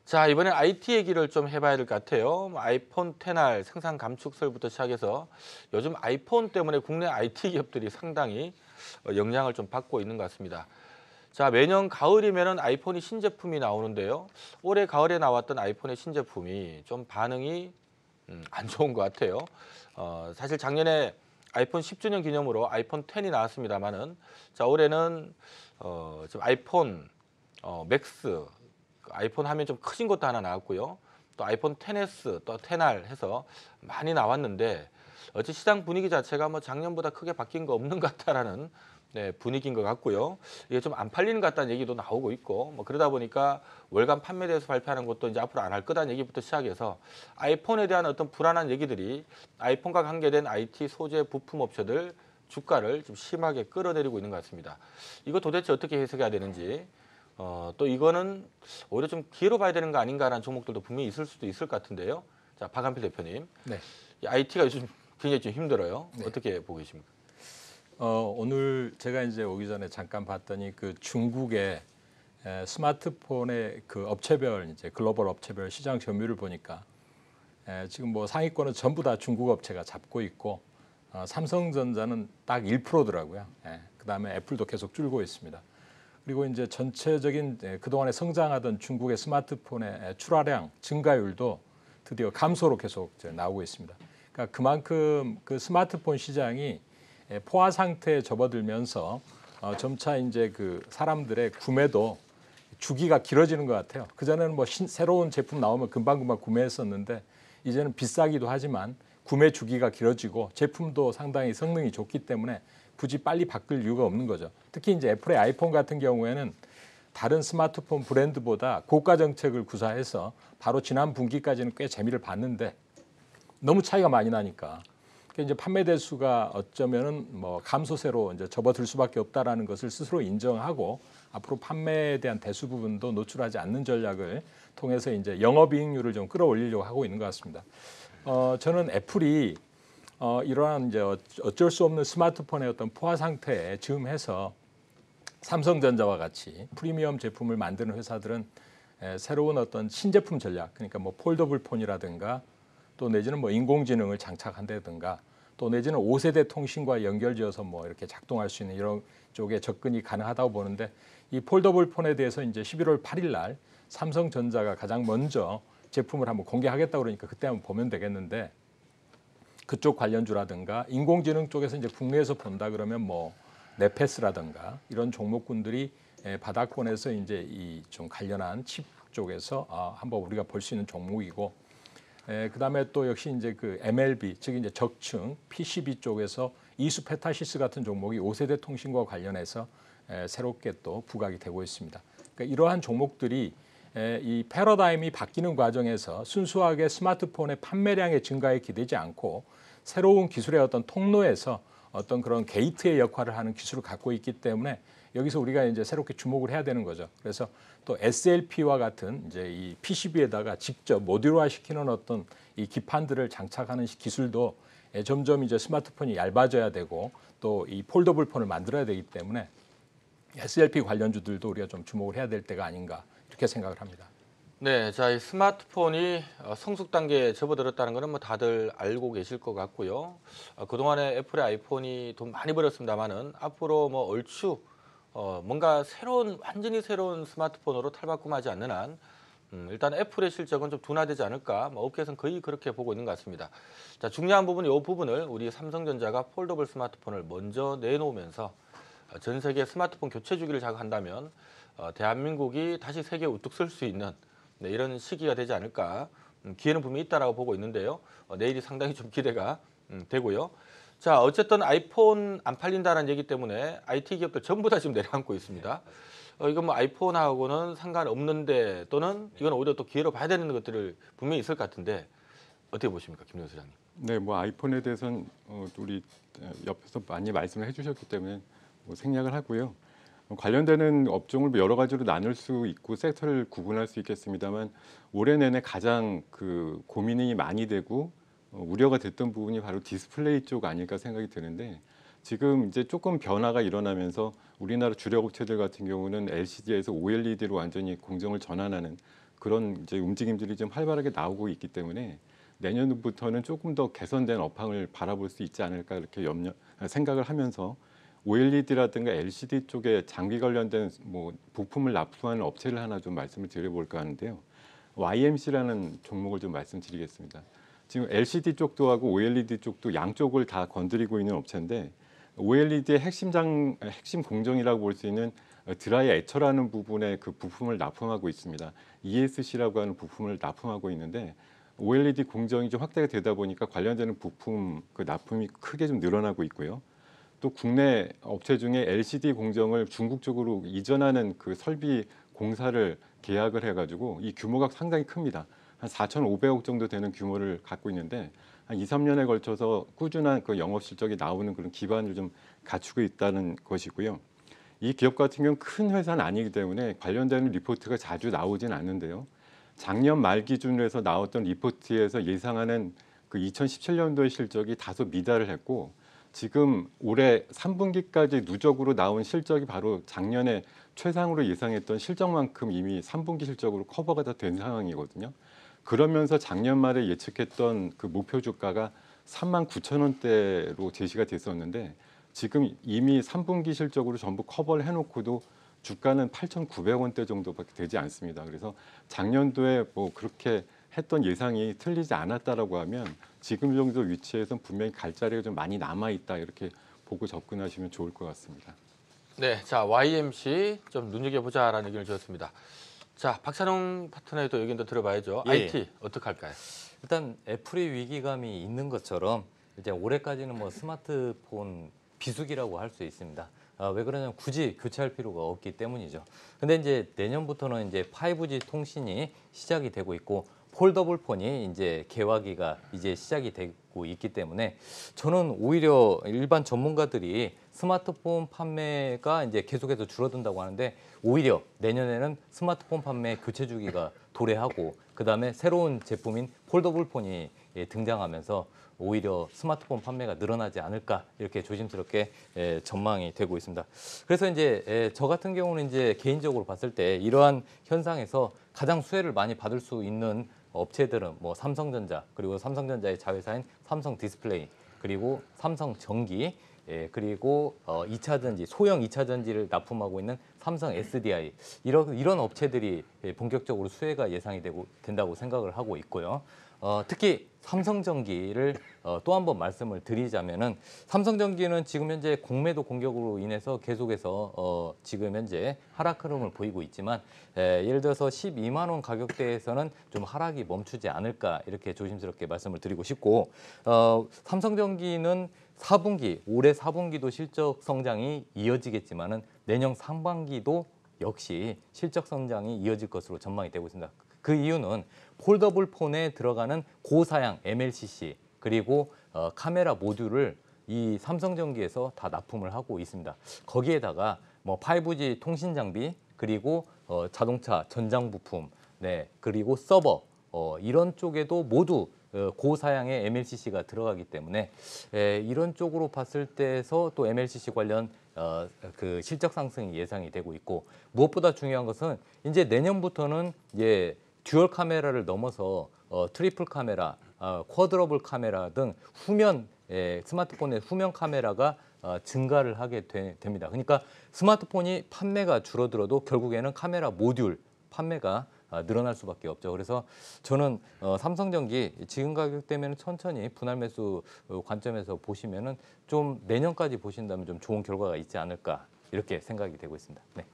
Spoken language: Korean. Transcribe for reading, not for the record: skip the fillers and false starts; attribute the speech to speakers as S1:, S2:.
S1: 자, 이번엔 IT 얘기를 좀 해봐야 될 것 같아요. 아이폰 10R 생산 감축설부터 시작해서 요즘 아이폰 때문에 국내 IT 기업들이 상당히 영향을 좀 받고 있는 것 같습니다. 자, 매년 가을이면은 아이폰이 신제품이 나오는데요. 올해 가을에 나왔던 아이폰의 신제품이 좀 반응이 안 좋은 것 같아요. 사실 작년에 아이폰 10주년 기념으로 아이폰 10이 나왔습니다만은 자, 올해는 지금 아이폰 맥스 아이폰 하면 좀 크신 것도 하나 나왔고요. 또 아이폰 10s, 또 10R 해서 많이 나왔는데 어째 시장 분위기 자체가 뭐 작년보다 크게 바뀐 거 없는 것 같다라는 분위기인 것 같고요. 이게 좀 안 팔리는 것 같다는 얘기도 나오고 있고 뭐 그러다 보니까 월간 판매 대수 발표하는 것도 이제 앞으로 안 할 거다는 얘기부터 시작해서 아이폰에 대한 어떤 불안한 얘기들이 아이폰과 관계된 IT 소재 부품 업체들 주가를 좀 심하게 끌어내리고 있는 것 같습니다. 이거 도대체 어떻게 해석해야 되는지 또 이거는 오히려 좀 기회로 봐야 되는 거 아닌가라는 종목들도 분명히 있을 수도 있을 것 같은데요. 자, 박한필 대표님.
S2: 네.
S1: 이 IT가 요즘 굉장히 좀 힘들어요.
S2: 네.
S1: 어떻게 보고 계십니까?
S2: 오늘 제가 이제 오기 전에 잠깐 봤더니 그 중국의 스마트폰의 그 업체별 이제 글로벌 업체별 시장 점유율을 보니까 지금 뭐 상위권은 전부 다 중국 업체가 잡고 있고 삼성전자는 딱 1%더라고요. 그다음에 애플도 계속 줄고 있습니다. 그리고 이제 전체적인 그동안에 성장하던 중국의 스마트폰의 출하량 증가율도 드디어 감소로 계속 나오고 있습니다. 그러니까 그만큼 그 스마트폰 시장이 포화 상태에 접어들면서 점차 이제 그 사람들의 구매도 주기가 길어지는 것 같아요. 그전에는 뭐 새로운 제품 나오면 금방금방 구매했었는데 이제는 비싸기도 하지만 구매 주기가 길어지고 제품도 상당히 성능이 좋기 때문에 굳이 빨리 바꿀 이유가 없는 거죠. 특히 이제 애플의 아이폰 같은 경우에는 다른 스마트폰 브랜드보다 고가 정책을 구사해서 바로 지난 분기까지는 꽤 재미를 봤는데 너무 차이가 많이 나니까 이제 판매 대수가 어쩌면은 뭐 감소세로 이제 접어들 수밖에 없다라는 것을 스스로 인정하고 앞으로 판매에 대한 대수 부분도 노출하지 않는 전략을 통해서 이제 영업이익률을 좀 끌어올리려고 하고 있는 것 같습니다. 저는 애플이 이러한 이제 어쩔 수 없는 스마트폰의 어떤 포화 상태에 즈음해서 삼성전자와 같이 프리미엄 제품을 만드는 회사들은 새로운 어떤 신제품 전략, 그러니까 뭐 폴더블 폰이라든가 또 내지는 뭐 인공지능을 장착한다든가 또 내지는 5세대 통신과 연결지어서 뭐 이렇게 작동할 수 있는 이런 쪽에 접근이 가능하다고 보는데 이 폴더블 폰에 대해서 이제 11월 8일 날 삼성전자가 가장 먼저 제품을 한번 공개하겠다고 그러니까 그때 한번 보면 되겠는데 그쪽 관련주라든가 인공지능 쪽에서 이제 국내에서 본다 그러면 뭐 네페스라든가 이런 종목군들이 바닥권에서 이제 이 좀 관련한 칩 쪽에서 한번 우리가 볼 수 있는 종목이고 그다음에 또 역시 이제 그 MLB 즉 이제 적층 PCB 쪽에서 이수페타시스 같은 종목이 5세대 통신과 관련해서 새롭게 또 부각이 되고 있습니다. 그러니까 이러한 종목들이 이 패러다임이 바뀌는 과정에서 순수하게 스마트폰의 판매량의 증가에 기대지 않고 새로운 기술의 어떤 통로에서 어떤 그런 게이트의 역할을 하는 기술을 갖고 있기 때문에 여기서 우리가 이제 새롭게 주목을 해야 되는 거죠. 그래서 또 SLP와 같은 이제 이 PCB에다가 직접 모듈화 시키는 어떤 이 기판들을 장착하는 기술도 점점 이제 스마트폰이 얇아져야 되고 또 이 폴더블 폰을 만들어야 되기 때문에 SLP 관련주들도 우리가 좀 주목을 해야 될 때가 아닌가 이렇게 생각을 합니다.
S1: 네, 자, 이 스마트폰이 성숙 단계에 접어들었다는 것은 뭐 다들 알고 계실 것 같고요. 그동안에 애플의 아이폰이 돈 많이 벌었습니다만은 앞으로 뭐 얼추 뭔가 완전히 새로운 스마트폰으로 탈바꿈하지 않는 한 일단 애플의 실적은 좀 둔화되지 않을까, 뭐 업계에서는 거의 그렇게 보고 있는 것 같습니다. 자, 중요한 부분은 이 부분을 우리 삼성전자가 폴더블 스마트폰을 먼저 내놓으면서 전 세계 스마트폰 교체 주기를 자극한다면 대한민국이 다시 세계에 우뚝 설 수 있는 이런 시기가 되지 않을까, 기회는 분명히 있다라고 보고 있는데요. 내일이 상당히 좀 기대가 되고요. 자, 어쨌든 아이폰 안 팔린다는 얘기 때문에 IT 기업들 전부 다 지금 내려앉고 있습니다. 이건 뭐 아이폰하고는 상관없는데 또는 이건 오히려 또 기회로 봐야 되는 것들을 분명히 있을 것 같은데 어떻게 보십니까, 김 소장님?
S3: 네, 뭐 아이폰에 대해서는 우리 옆에서 많이 말씀을 해주셨기 때문에 뭐 생략을 하고요. 관련되는 업종을 여러 가지로 나눌 수 있고 섹터를 구분할 수 있겠습니다만 올해 내내 가장 그 고민이 많이 되고 우려가 됐던 부분이 바로 디스플레이 쪽 아닐까 생각이 드는데 지금 이제 조금 변화가 일어나면서 우리나라 주력 업체들 같은 경우는 LCD에서 OLED로 완전히 공정을 전환하는 그런 이제 움직임들이 좀 활발하게 나오고 있기 때문에 내년부터는 조금 더 개선된 업황을 바라볼 수 있지 않을까 이렇게 생각을 하면서 OLED라든가 LCD 쪽에 장비 관련된 뭐 부품을 납품하는 업체를 하나 좀 말씀을 드려볼까 하는데요. YMC라는 종목을 좀 말씀드리겠습니다. 지금 LCD 쪽도 하고 OLED 쪽도 양쪽을 다 건드리고 있는 업체인데 OLED의 핵심 공정이라고 볼 수 있는 드라이 애처라는 부분에 그 부품을 납품하고 있습니다. ESC라고 하는 부품을 납품하고 있는데 OLED 공정이 좀 확대가 되다 보니까 관련되는 부품 그 납품이 크게 좀 늘어나고 있고요. 또 국내 업체 중에 LCD 공정을 중국 쪽으로 이전하는 그 설비 공사를 계약을 해가지고 이 규모가 상당히 큽니다. 한 4,500억 정도 되는 규모를 갖고 있는데 한 2, 3년에 걸쳐서 꾸준한 그 영업 실적이 나오는 그런 기반을 좀 갖추고 있다는 것이고요. 이 기업 같은 경우는 큰 회사는 아니기 때문에 관련되는 리포트가 자주 나오진 않는데요. 작년 말 기준으로 해서 나왔던 리포트에서 예상하는 그 2017년도의 실적이 다소 미달을 했고 지금 올해 3분기까지 누적으로 나온 실적이 바로 작년에 최상으로 예상했던 실적만큼 이미 3분기 실적으로 커버가 다 된 상황이거든요. 그러면서 작년 말에 예측했던 그 목표 주가가 39,000원대로 제시가 됐었는데 지금 이미 3분기 실적으로 전부 커버를 해놓고도 주가는 8,900원대 정도밖에 되지 않습니다. 그래서 작년도에 뭐 그렇게 했던 예상이 틀리지 않았다라고 하면 지금 정도 위치에서는 분명히 갈 자리가 좀 많이 남아 있다 이렇게 보고 접근하시면 좋을 것 같습니다.
S1: 네, 자 YMC 좀 눈여겨보자라는 의견을 주셨습니다. 자 박찬웅 파트너의 또 의견도 들어봐야죠.
S4: 예.
S1: IT 어떻게 할까요?
S4: 일단 애플이 위기감이 있는 것처럼 이제 올해까지는 뭐 스마트폰 비수기라고 할 수 있습니다. 왜 그러냐면 굳이 교체할 필요가 없기 때문이죠. 근데 이제 내년부터는 이제 5G 통신이 시작이 되고 있고 폴더블 폰이 이제 개화기가 이제 시작이 되고 있기 때문에 저는 오히려 일반 전문가들이 스마트폰 판매가 이제 계속해서 줄어든다고 하는데 오히려 내년에는 스마트폰 판매 교체 주기가 도래하고 그다음에 새로운 제품인 폴더블 폰이 등장하면서 오히려 스마트폰 판매가 늘어나지 않을까 이렇게 조심스럽게 전망이 되고 있습니다. 그래서 이제 저 같은 경우는 이제 개인적으로 봤을 때 이러한 현상에서 가장 수혜를 많이 받을 수 있는 업체들은 뭐 삼성전자 그리고 삼성전자의 자회사인 삼성 디스플레이 그리고 삼성전기 그리고 2차 전지 소형 2차 전지를 납품하고 있는 삼성 SDI 이런 업체들이 본격적으로 수혜가 예상이 된다고 생각을 하고 있고요. 특히 삼성전기를 또 한 번 말씀을 드리자면은 삼성전기는 지금 현재 공매도 공격으로 인해서 계속해서 지금 현재 하락 흐름을 보이고 있지만 예를 들어서 12만 원 가격대에서는 좀 하락이 멈추지 않을까 이렇게 조심스럽게 말씀을 드리고 싶고 삼성전기는 4분기 올해 4분기도 실적 성장이 이어지겠지만은 내년 상반기도 역시 실적 성장이 이어질 것으로 전망이 되고 있습니다. 그 이유는 폴더블 폰에 들어가는 고사양 MLCC 그리고 카메라 모듈을 이 삼성전기에서 다 납품을 하고 있습니다. 거기에다가 뭐 5G 통신 장비 그리고 자동차 전장 부품, 네 그리고 서버 이런 쪽에도 모두 고사양의 MLCC가 들어가기 때문에 이런 쪽으로 봤을 때에서 또 MLCC 관련 그 실적 상승이 예상이 되고 있고 무엇보다 중요한 것은 이제 내년부터는 듀얼 카메라를 넘어서 트리플 카메라, 쿼드러블 카메라 등 후면 스마트폰의 후면 카메라가 증가를 하게 됩니다. 그러니까 스마트폰이 판매가 줄어들어도 결국에는 카메라 모듈 판매가 늘어날 수밖에 없죠. 그래서 저는 삼성전기 지금 가격대면 천천히 분할 매수 관점에서 보시면은 좀 내년까지 보신다면 좀 좋은 결과가 있지 않을까 이렇게 생각이 되고 있습니다. 네.